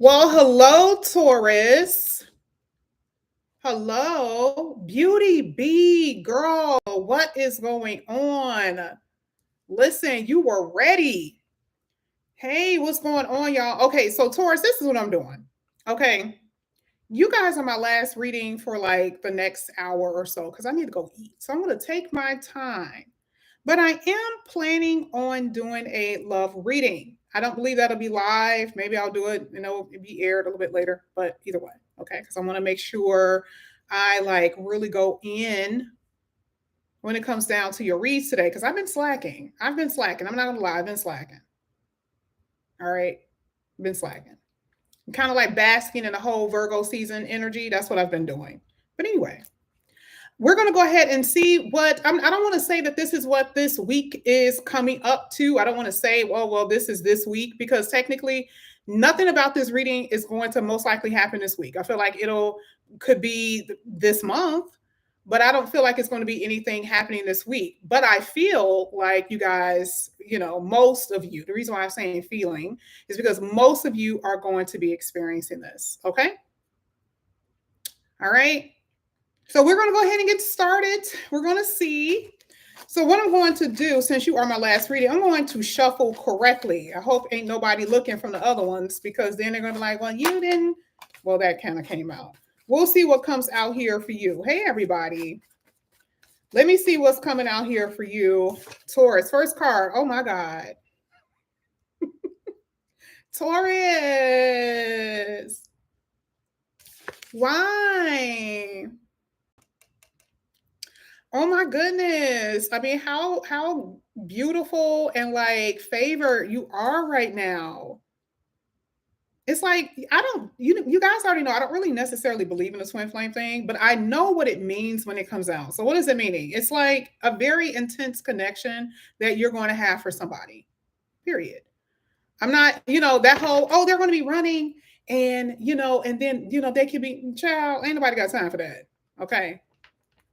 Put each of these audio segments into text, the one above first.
Well, hello, Taurus. Hello, Beauty Bee girl. What is going on? Listen, you were ready. Hey, what's going on, y'all? Okay, so Taurus, this is what I'm doing. Okay, you guys are my last reading for like the next hour or so because I need to go eat. So I'm going to take my time. But I am planning on doing a love reading. I don't believe that'll be live. Maybe I'll do it, it'll be aired a little bit later, but either way, okay? Because I want to make sure I like really go in when it comes down to your reads today. Because I've been slacking. I'm not gonna lie, I've been slacking. All right. I've been slacking. I'm kind of like basking in the whole Virgo season energy. That's what I've been doing. But anyway, we're going to go ahead and see what I don't want to say that this is what this week is coming up to. I don't want to say, well, this is this week because technically nothing about this reading is going to most likely happen this week. I feel like could be this month, but I don't feel like it's going to be anything happening this week. But I feel like you guys, most of you, the reason why I'm saying feeling is because most of you are going to be experiencing this. Okay. All right. So we're going to go ahead and get started. We're going to see. So what I'm going to do, since you are my last reading, I'm going to shuffle correctly. I hope ain't nobody looking from the other ones because then they're going to be like, well, you didn't. Well, that kind of came out. We'll see what comes out here for you. Hey, everybody. Let me see what's coming out here for you. Taurus, first card. Oh, my God. Taurus. Why? Oh my goodness. I mean, how beautiful and like favored you are right now. It's like I don't you guys already know I don't really necessarily believe in the twin flame thing, but I know what it means when it comes out. So what does it mean? It's like a very intense connection that you're going to have for somebody. Period. I'm not, that whole, oh, they're going to be running and then, they could be child, ain't nobody got time for that. Okay.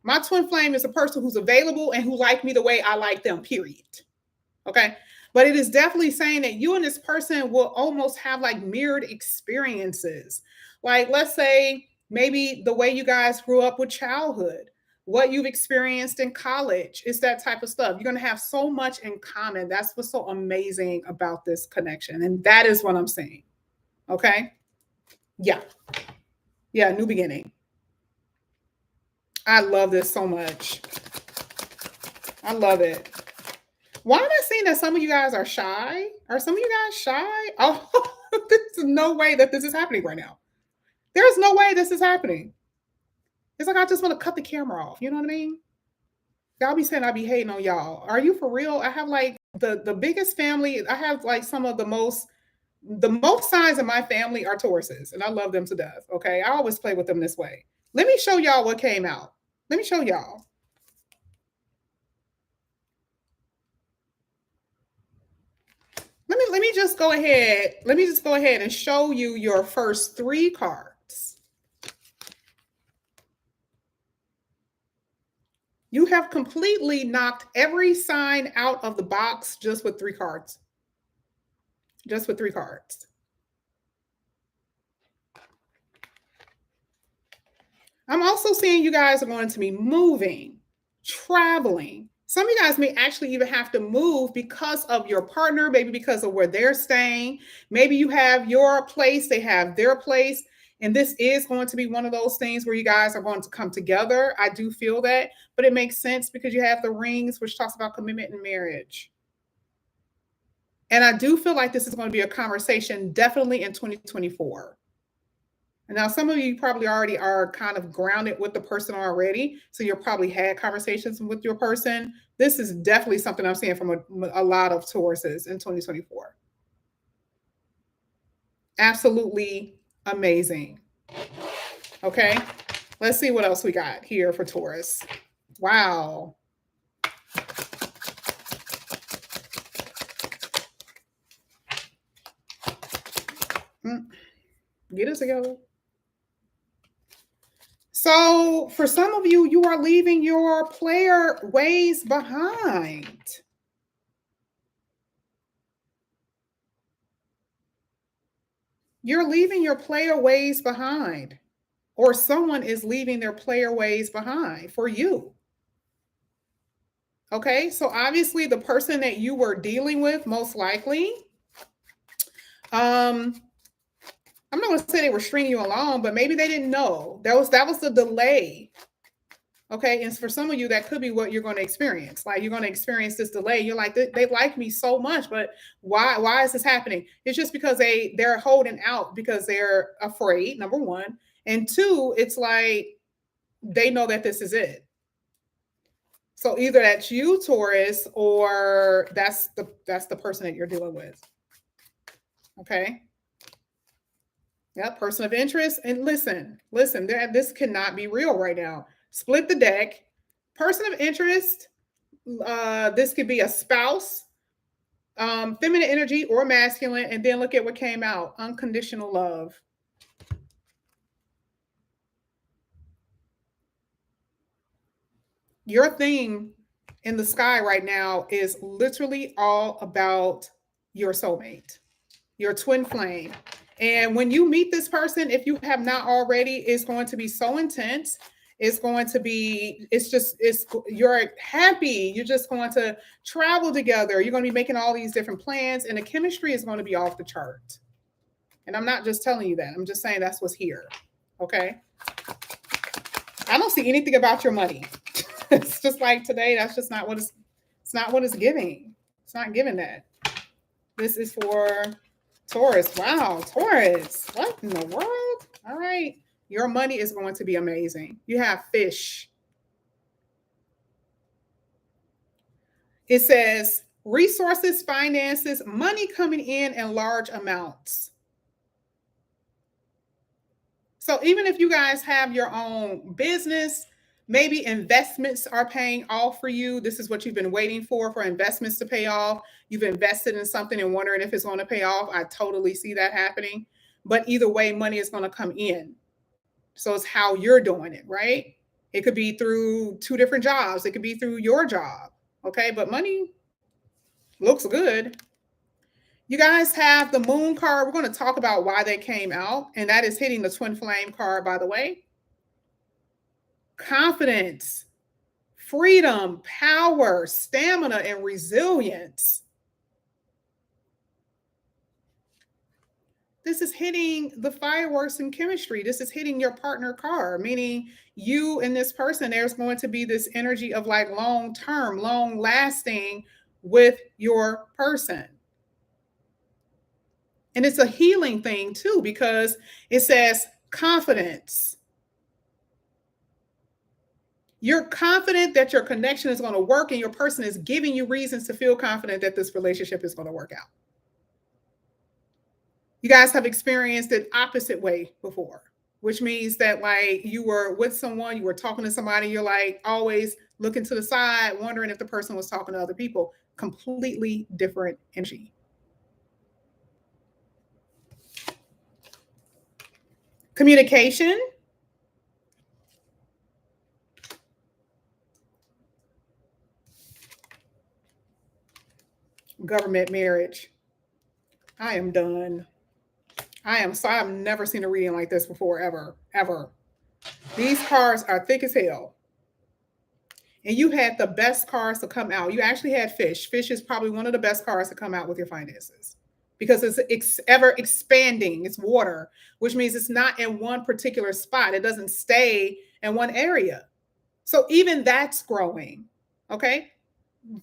My twin flame is a person who's available and who like me the way I like them, period. Okay. But it is definitely saying that you and this person will almost have like mirrored experiences. Like, let's say maybe the way you guys grew up with childhood, what you've experienced in college, it's that type of stuff. You're going to have so much in common. That's what's so amazing about this connection. And that is what I'm saying. Okay. Yeah. Yeah. New beginning. I love this so much. I love it. Why am I seeing that some of you guys are shy? Are some of you guys shy? Oh, there's no way that this is happening right now. There's no way this is happening. It's like I just want to cut the camera off. You know what I mean? Y'all be saying I be hating on y'all. Are you for real? I have like the biggest family. I have like some of the most signs in my family are Tauruses, and I love them to death. Okay, I always play with them this way. Let me show y'all what came out. Let me show y'all. Let me just go ahead. Let me just go ahead and show you your first 3 cards. You have completely knocked every sign out of the box just with 3 cards. Just with 3 cards. I'm also seeing you guys are going to be moving, traveling. Some of you guys may actually even have to move because of your partner, maybe because of where they're staying. Maybe you have your place, they have their place. And this is going to be one of those things where you guys are going to come together. I do feel that, but it makes sense because you have the rings, which talks about commitment and marriage. And I do feel like this is going to be a conversation definitely in 2024. And now some of you probably already are kind of grounded with the person already. So you've probably had conversations with your person. This is definitely something I'm seeing from a lot of Tauruses in 2024. Absolutely amazing. Okay. Let's see what else we got here for Taurus. Wow. Get it together. So for some of you, you are leaving your player ways behind. You're leaving your player ways behind, or someone is leaving their player ways behind for you. Okay, so obviously the person that you were dealing with, most likely, um, I'm not going to say they were stringing you along, but maybe they didn't know. That was the delay. Okay, and for some of you, that could be what you're going to experience. Like, you're going to experience this delay. You're like, they like me so much, but why is this happening? It's just because they're holding out because they're afraid, number one, and two, it's like they know that this is it. So either that's you, Taurus, or that's the person that you're dealing with. Okay. Yep, person of interest. And listen, this cannot be real right now. Split the deck. Person of interest. This could be a spouse, feminine energy or masculine, and then look at what came out: unconditional love. Your theme in the sky right now is literally all about your soulmate, your twin flame. And when you meet this person, if you have not already, it's going to be so intense. It's going to be, you're happy. You're just going to travel together. You're going to be making all these different plans, and the chemistry is going to be off the chart. And I'm not just telling you that. I'm just saying that's what's here. Okay. I don't see anything about your money. It's just like today, that's just not what it's not what it's giving. It's not giving that. This is for Taurus. Wow, Taurus. What in the world? All right. Your money is going to be amazing. You have fish. It says resources, finances, money coming in large amounts. So even if you guys have your own business, maybe investments are paying off for you. This is what you've been waiting for investments to pay off. You've invested in something and wondering if it's going to pay off. I totally see that happening. But either way, money is going to come in. So it's how you're doing it, right? It could be through two different jobs. It could be through your job. Okay. But money looks good. You guys have the moon card. We're going to talk about why they came out. And that is hitting the twin flame card, by the way. Confidence, freedom, power, stamina, and resilience. This is hitting the fireworks and chemistry. This is hitting your partner card, meaning you and this person, there's going to be this energy of like long term, long lasting with your person. And it's a healing thing too, because it says confidence. You're confident that your connection is going to work, and your person is giving you reasons to feel confident that this relationship is going to work out. You guys have experienced it opposite way before, which means that like you were with someone, you were talking to somebody, you're like always looking to the side, wondering if the person was talking to other people. Completely different energy. Communication. Government marriage. I am done. I've never seen a reading like this before, ever. These cards are thick as hell. And you had the best cards to come out. You actually had fish. Fish is probably one of the best cards to come out with your finances, because it's ever expanding. It's water, which means it's not in one particular spot. It doesn't stay in one area. So even that's growing. Okay.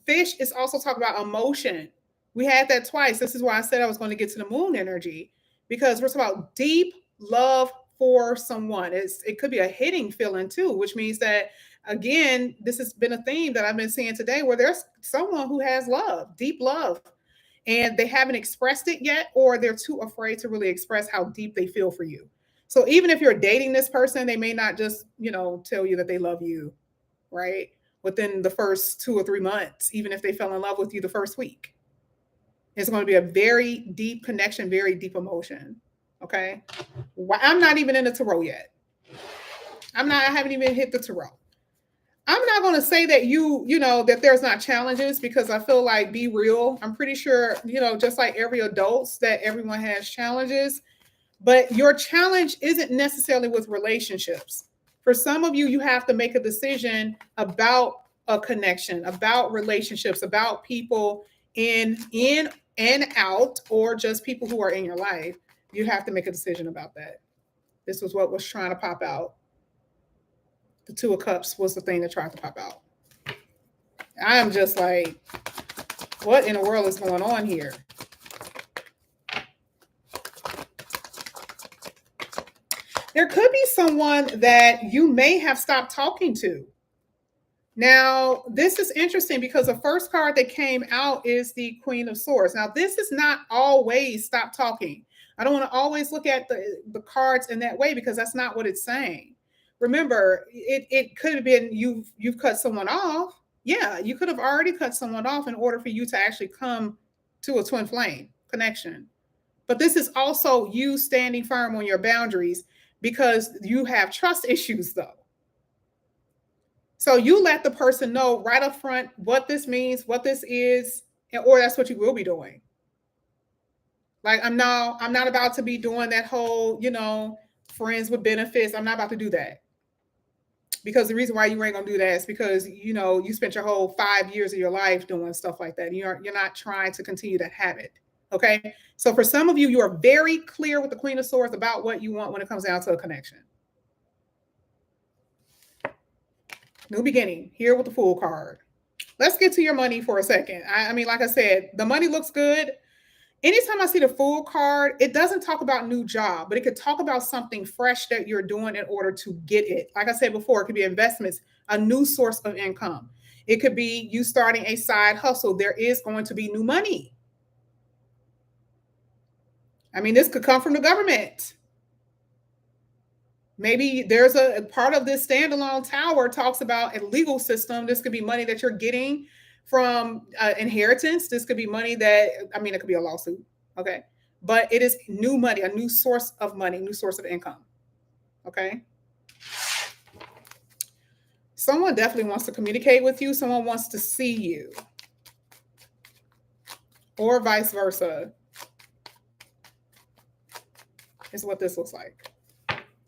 Fish is also talking about emotion. We had that twice. This is why I said I was going to get to the moon energy, because we're talking about deep love for someone. It could be a hitting feeling too, which means that, again, this has been a theme that I've been seeing today, where there's someone who has love, deep love, and they haven't expressed it yet, or they're too afraid to really express how deep they feel for you. So even if you're dating this person, they may not just, tell you that they love you, right, within the first 2 or 3 months, even if they fell in love with you the first week. It's going to be a very deep connection, very deep emotion. Okay. I'm not even in the tarot yet. I haven't even hit the tarot. I'm not going to say that that there's not challenges, because I feel like, be real. I'm pretty sure, just like every adult, that everyone has challenges. But your challenge isn't necessarily with relationships. For some of you, you have to make a decision about a connection, about relationships, about people in and out, or just people who are in your life. You have to make a decision about that. This was what was trying to pop out. The Two of Cups was the thing that tried to pop out. I'm just like, what in the world is going on here? There could be someone that you may have stopped talking to. Now, this is interesting because the first card that came out is the Queen of Swords. Now, this is not always stop talking. I don't want to always look at the cards in that way because that's not what it's saying. Remember, it could have been you've cut someone off. Yeah, you could have already cut someone off in order for you to actually come to a twin flame connection. But this is also you standing firm on your boundaries because you have trust issues, though. So you let the person know right up front what this means, what this is, or that's what you will be doing. Like I'm not about to be doing that whole, friends with benefits. I'm not about to do that. Because the reason why you ain't gonna do that is because you spent your whole 5 years of your life doing stuff like that. You're not trying to continue to have it. Okay. So for some of you, you are very clear with the Queen of Swords about what you want when it comes down to a connection. New beginning here with the Fool card. Let's get to your money for a second. I mean, like I said, the money looks good. Anytime I see the Fool card, it doesn't talk about new job, but it could talk about something fresh that you're doing in order to get it. Like I said before, it could be investments, a new source of income. It could be you starting a side hustle. There is going to be new money. I mean, this could come from the government. Maybe there's a part of this standalone tower talks about a legal system. This could be money that you're getting from inheritance. This could be money that, it could be a lawsuit. Okay. But it is new money, a new source of money, new source of income. Okay. Someone definitely wants to communicate with you. Someone wants to see you, or vice versa. Is what this looks like.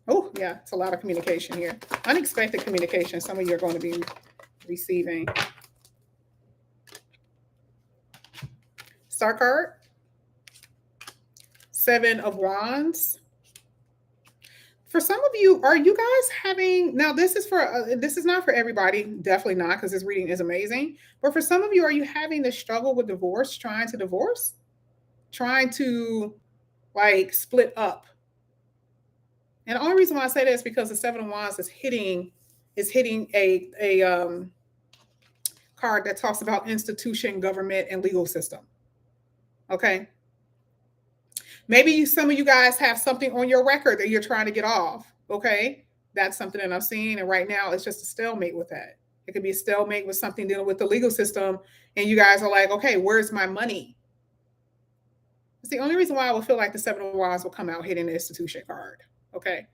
Oh, yeah, it's a lot of communication here. Unexpected communication. Some of you are going to be receiving. Star card. 7 of Wands. For some of you, are you guys having, now this is not for everybody, definitely not, because this reading is amazing. But for some of you, are you having the struggle with divorce, trying to divorce? Trying to split up? And the only reason why I say that is because the 7 of Wands is hitting a card that talks about institution, government, and legal system. Okay. Maybe some of you guys have something on your record that you're trying to get off. Okay. That's something that I'm seeing. And right now it's just a stalemate with that. It could be a stalemate with something dealing with the legal system. And you guys are like, okay, where's my money? It's the only reason why I would feel like the 7 of Wands will come out hitting the institution card. Okay.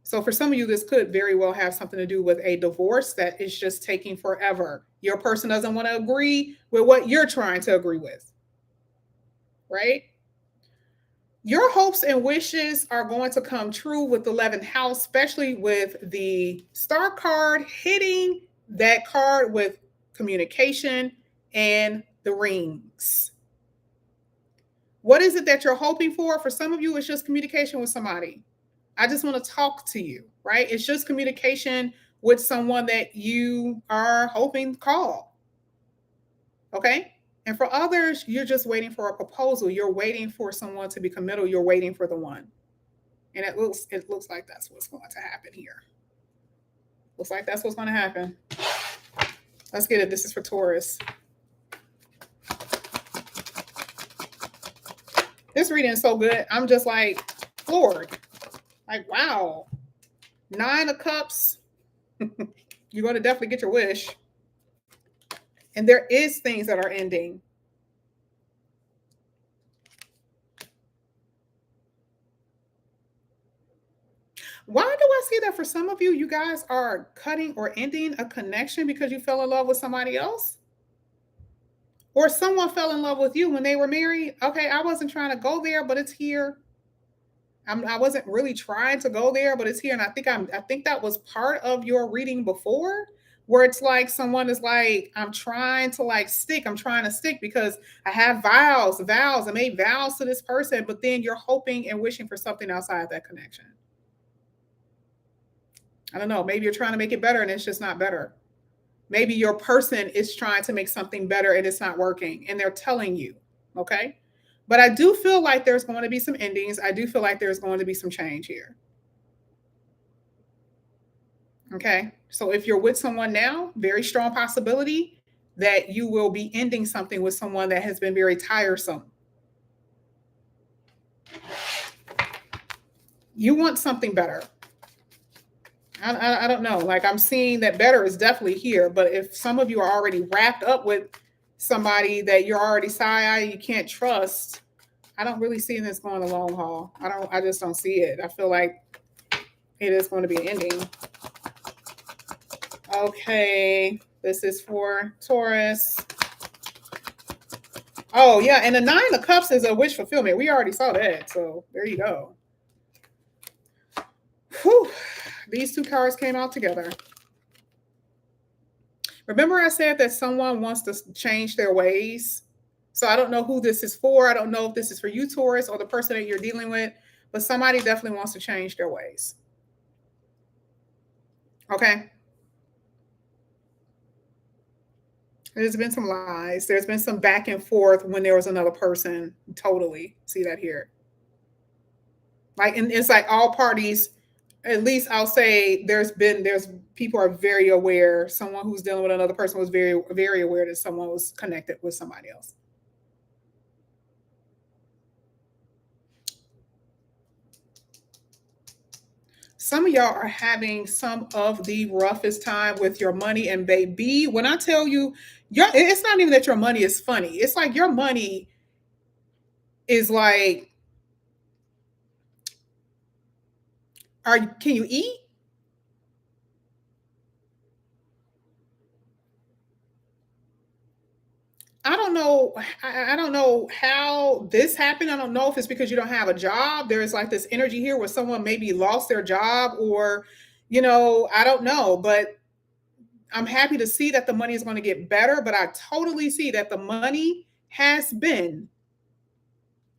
So for some of you, this could very well have something to do with a divorce that is just taking forever. Your person doesn't want to agree with what you're trying to agree with. Right? Your hopes and wishes are going to come true with the 11th house, especially with the Star card hitting that card with communication and the rings. What is it that you're hoping for? For some of you, it's just communication with somebody. I just want to talk to you, right? It's just communication with someone that you are hoping to call. Okay? And for others, you're just waiting for a proposal. You're waiting for someone to be committal. You're waiting for the one. And it looks like that's what's going to happen here. Looks like that's what's going to happen. Let's get it. This is for Taurus. This reading is so good. I'm just floored. Wow. 9 of Cups. You're going to definitely get your wish. And there is things that are ending. Why do I see that for some of you, you guys are cutting or ending a connection because you fell in love with somebody else? Or someone fell in love with you when they were married? Okay, I wasn't trying to go there, but it's here. I wasn't really trying to go there, but it's here, and I think that was part of your reading before, where it's like someone is like, I'm trying to stick because I have vows, I made vows to this person, but then you're hoping and wishing for something outside that connection. I don't know. Maybe you're trying to make it better and it's just not better. Maybe your person is trying to make something better and it's not working and they're telling you, okay? But I do feel like there's going to be some endings. I do feel like there's going to be some change here. Okay. So if you're with someone now, very strong possibility that you will be ending something with someone that has been very tiresome. You want something better. I don't know. Like I'm seeing that better is definitely here. But if some of you are already wrapped up with somebody that you're already side, you can't trust, I don't really see this going a long haul. I just don't see it. I feel like it is going to be an ending. Okay. This is for Taurus. Oh, yeah. And the 9 of Cups is a wish fulfillment. We already saw that. So there you go. Whew. These 2 cards came out together. Remember I said that someone wants to change their ways? So I don't know who this is for. I don't know if this is for you, Taurus, or the person that you're dealing with, but somebody definitely wants to change their ways. Okay? There's been some lies. There's been some back and forth when there was another person. Totally see that here. Like, and it's like all parties, at least I'll say there's people are very aware. Someone who's dealing with another person was very, very aware that someone was connected with somebody else. Some of y'all are having some of the roughest time with your money, and baby, when I tell you, it's not even that your money is funny. It's like your money is like, can you eat? I don't know. I don't know how this happened. I don't know if it's because you don't have a job. There's like this energy here where someone maybe lost their job, or, I don't know. But I'm happy to see that the money is going to get better. But I totally see that the money has been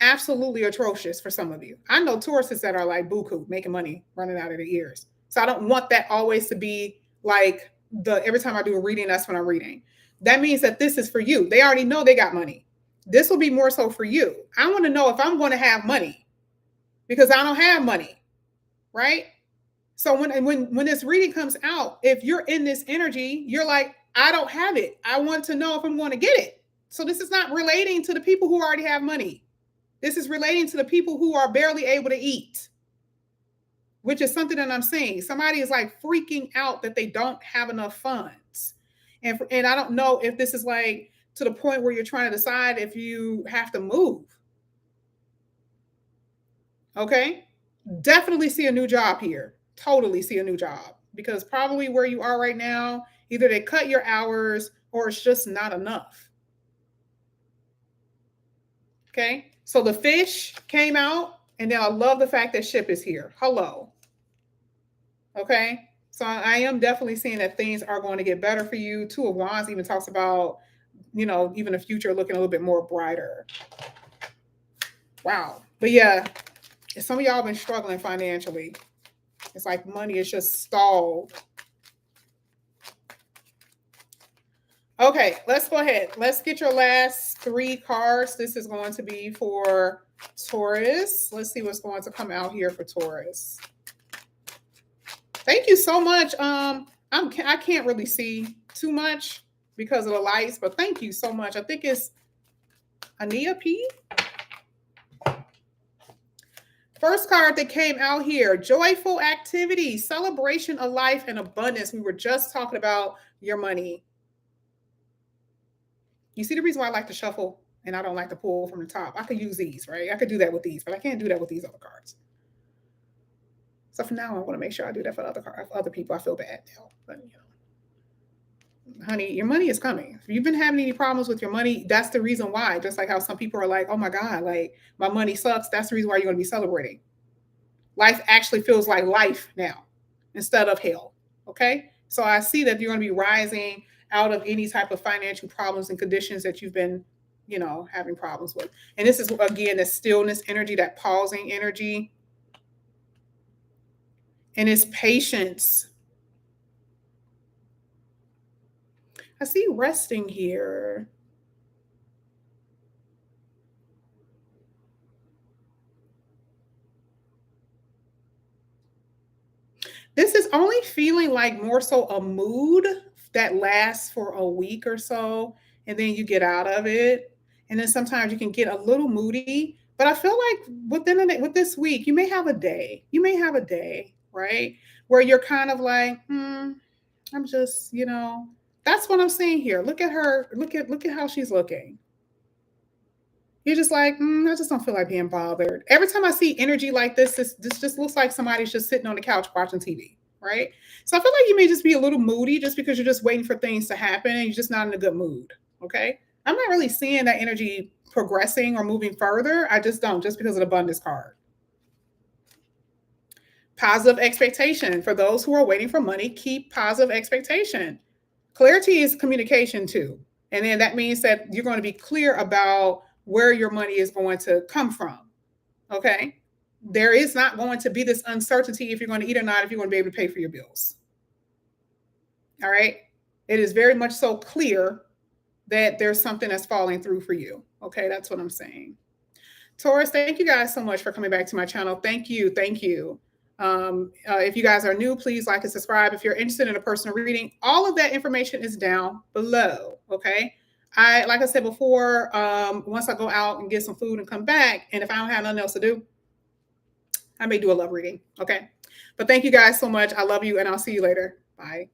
absolutely atrocious for some of you. I know Tauruses that are like buku, making money, running out of their ears. So I don't want that always to be like every time I do a reading, that's when I'm reading. That means that this is for you. They already know they got money. This will be more so for you. I want to know if I'm going to have money because I don't have money, right? So when this reading comes out, if you're in this energy, you're like, I don't have it. I want to know if I'm going to get it. So this is not relating to the people who already have money. This is relating to the people who are barely able to eat, which is something that I'm saying. Somebody is like freaking out that they don't have enough funds. And I don't know if this is like to the point where you're trying to decide if you have to move. Okay? Definitely see a new job here. Totally see a new job, because probably where you are right now, either they cut your hours or it's just not enough. Okay? So the fish came out, and then I love the fact that ship is here. Hello. Okay? So I am definitely seeing that things are going to get better for you. 2 of Wands even talks about, even the future looking a little bit more brighter. Wow. But yeah, some of y'all been struggling financially. It's like money is just stalled. Okay, let's go ahead. Let's get your last 3 cards. This is going to be for Taurus. Let's see what's going to come out here for Taurus. Thank you so much. I can't really see too much because of the lights, but thank you so much. I think it's Ania P. First card that came out here, joyful activity, celebration of life and abundance. We were just talking about your money. You see the reason why I like to shuffle and I don't like to pull from the top. I could use these, right? I could do that with these, but I can't do that with these other cards. So for now, I want to make sure I do that for other people. I feel bad now, but honey, your money is coming. If you've been having any problems with your money, that's the reason why. Just like how some people are like, oh my God, like my money sucks. That's the reason why you're going to be celebrating. Life actually feels like life now instead of hell. Okay. So I see that you're going to be rising out of any type of financial problems and conditions that you've been, having problems with. And this is, again, the stillness energy, that pausing energy, and it's patience. I see resting here. This is only feeling like more so a mood that lasts for a week or so, and then you get out of it. And then sometimes you can get a little moody. But I feel like with this week, you may have a day. You may have a day, right? Where you're kind of like, I'm just, that's what I'm seeing here. Look at her. Look at how she's looking. You're just like, I just don't feel like being bothered. Every time I see energy like this just looks like somebody's just sitting on the couch watching TV, right? So I feel like you may just be a little moody just because you're just waiting for things to happen and you're just not in a good mood. Okay. I'm not really seeing that energy progressing or moving further. I just don't, just because of the abundance card. Positive expectation. For those who are waiting for money, keep positive expectation. Clarity is communication too. And then that means that you're going to be clear about where your money is going to come from. Okay. There is not going to be this uncertainty if you're going to eat or not, if you're going to be able to pay for your bills. All right. It is very much so clear that there's something that's falling through for you. Okay. That's what I'm saying. Taurus, thank you guys so much for coming back to my channel. Thank you. Thank you. If you guys are new, please like and subscribe. If you're interested in a personal reading, all of that information is down below. Okay. Like I said before, once I go out and get some food and come back, and if I don't have nothing else to do, I may do a love reading. Okay. But thank you guys so much. I love you, and I'll see you later. Bye.